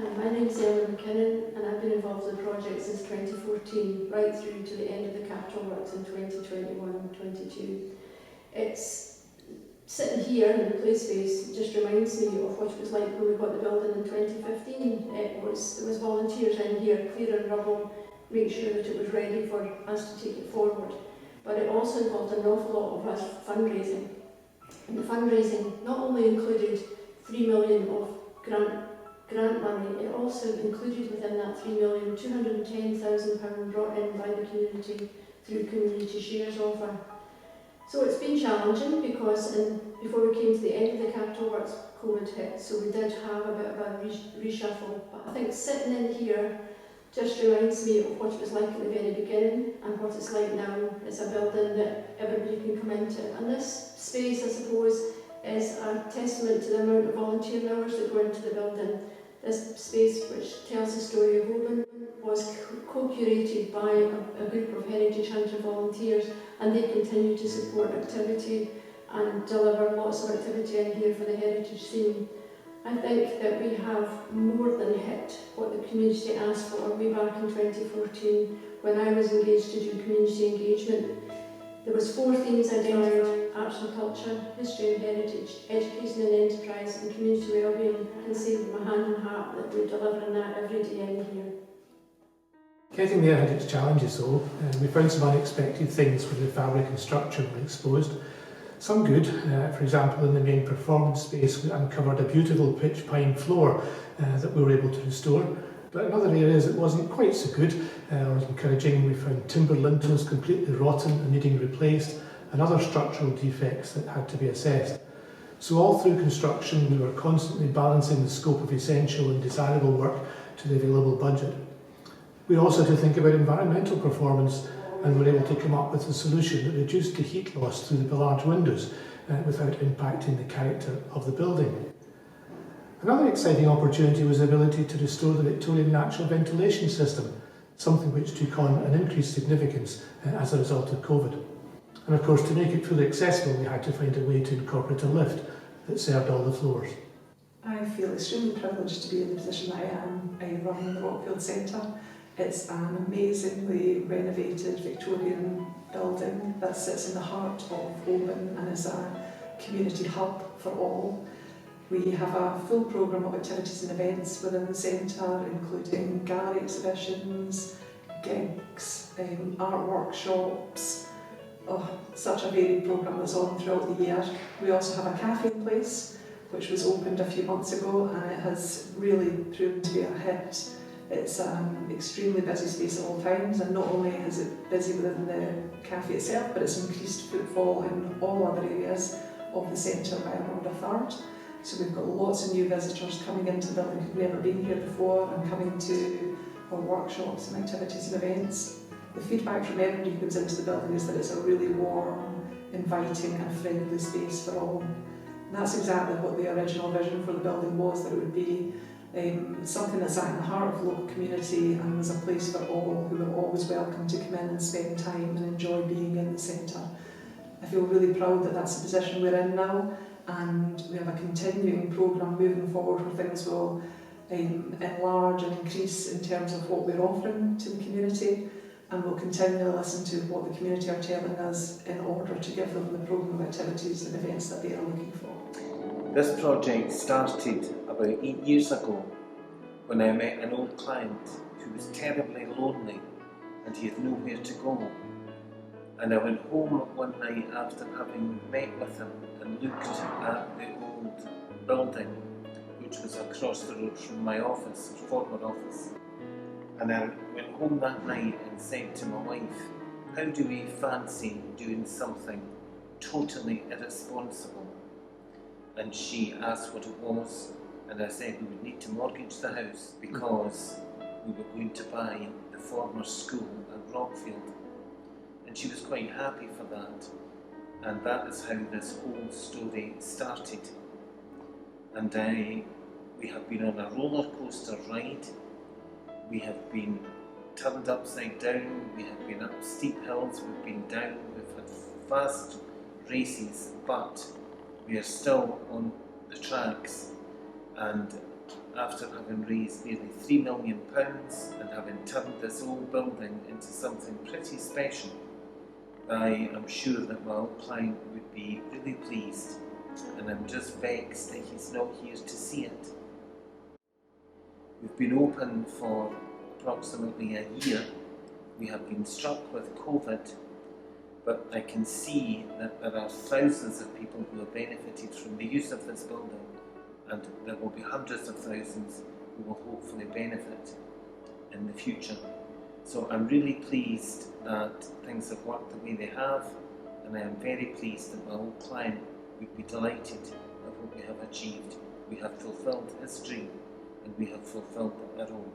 My name's Ellen McKinnon, and I've been involved in the project since 2014, right through to the end of the capital works in 2021-22. It's sitting here in the play space just reminds me of what it was like when we got the building in 2015. There was volunteers in here clearing rubble, making sure that it was ready for us to take it forward. But it also involved an awful lot of us fundraising. And the fundraising not only included 3 million of grant money, it also included within that 3 million, £210,000 brought in by the community through community shares offer. So it's been challenging because before we came to the end of the capital works, COVID hit, so we did have a bit of a reshuffle. But I think sitting in here just reminds me of what it was like at the very beginning and what it's like now. It's a building that everybody can come into. And this space, I suppose, is a testament to the amount of volunteer hours that go into the building. This space, which tells the story of Oban, was co-curated by a group of Heritage Hunter volunteers, and they continue to support activity and deliver lots of activity in here for the heritage scene. I think that we have more than hit what the community asked for way back in 2014 when I was engaged to do community engagement. There was 4 themes identified: arts and culture, history and heritage, education and enterprise, and community wellbeing. I can say with my hand on heart that we're delivering that every day in here. Getting there had its challenges though. We found some unexpected things when the fabric and structure were exposed. Some good, for example in the main performance space we uncovered a beautiful pitch pine floor that we were able to restore. But in other areas it wasn't quite so good or as encouraging. We found timber lintels completely rotten and needing replaced, and other structural defects that had to be assessed. So all through construction we were constantly balancing the scope of essential and desirable work to the available budget. We also had to think about environmental performance, and were able to come up with a solution that reduced the heat loss through the large windows without impacting the character of the building. Another exciting opportunity was the ability to restore the Victorian natural ventilation system, something which took on an increased significance as a result of COVID. And of course, to make it fully accessible, we had to find a way to incorporate a lift that served all the floors. I feel extremely privileged to be in the position I am. I run the Rockfield Centre. It's an amazingly renovated Victorian building that sits in the heart of Oban and is a community hub for all. We have a full programme of activities and events within the centre, including gallery exhibitions, gigs, art workshops. Such a varied programme that's on throughout the year. We also have a cafe in place, which was opened a few months ago, and it has really proven to be a hit. It's an extremely busy space at all times, and not only is it busy within the cafe itself, but it's increased footfall in all other areas of the centre by around a third. So we've got lots of new visitors coming into the building who've never been here before and coming to our workshops and activities and events. The feedback from everybody who comes into the building is that it's a really warm, inviting and friendly space for all. And that's exactly what the original vision for the building was, that it would be something that sat in the heart of the local community and was a place for all who were always welcome to come in and spend time and enjoy being in the centre. I feel really proud that that's the position we're in now, and we have a continuing programme moving forward where things will enlarge and increase in terms of what we're offering to the community, and we'll continue to listen to what the community are telling us in order to give them the programme of activities and events that they are looking for. This project started about 8 years ago when I met an old client who was terribly lonely and he had nowhere to go. And I went home one night after having met with him and looked at the old building, which was across the road from my office, or former office. And I went home that night and said to my wife, how do we fancy doing something totally irresponsible? And she asked what it was, and I said we would need to mortgage the house because we were going to buy the former school at Rockfield. And she was quite happy for that. And that is how this whole story started. And we have been on a roller coaster ride. We have been turned upside down, we have been up steep hills, we've been down, we've had fast races, but we are still on the tracks, and after having raised nearly £3 million and having turned this old building into something pretty special, I am sure that my old client would be really pleased, and I'm just vexed that he's not here to see it. We've been open for approximately a year. We have been struck with COVID, but I can see that there are thousands of people who have benefited from the use of this building, and there will be hundreds of thousands who will hopefully benefit in the future. So I'm really pleased that things have worked the way they have, and I am very pleased that my old client would be delighted at what we have achieved. We have fulfilled his dream, and we have fulfilled our own.